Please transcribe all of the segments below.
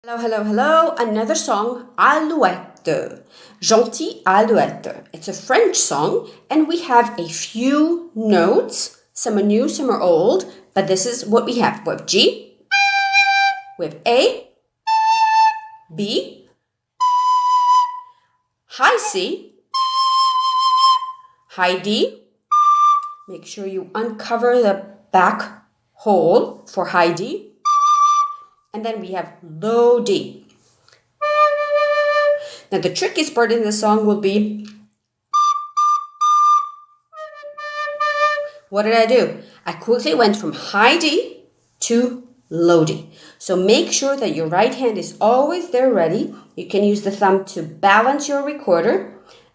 Hello, hello, hello. Another song, Alouette. Gentille, Alouette. It's a French song, and we have a few notes. Some are new, some are old, but this is what we have. We have G, we have A, B, high C, high D. Make sure you uncover the back hole for high D. And then we have low D. Now the trickiest part in the song will be, what did I do? I quickly went from high D to low D. So make sure that your right hand is always there ready. You can use the thumb to balance your recorder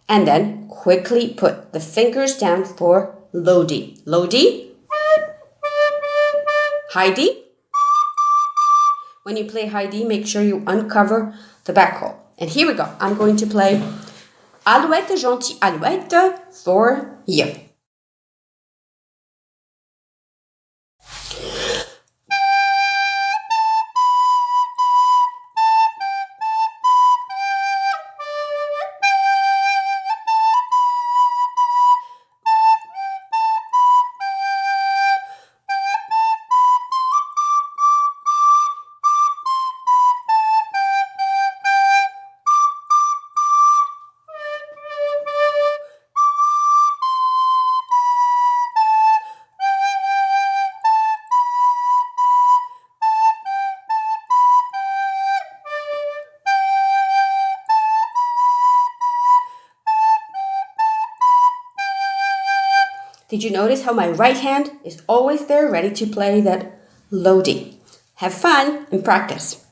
and then quickly put the fingers down for low D. Low D, high D. When you play high D, make sure you uncover the back hole. And here we go. I'm going to play Alouette, Gentille, Alouette for you. Did you notice how my right hand is always there ready to play that low D? Have fun and practice.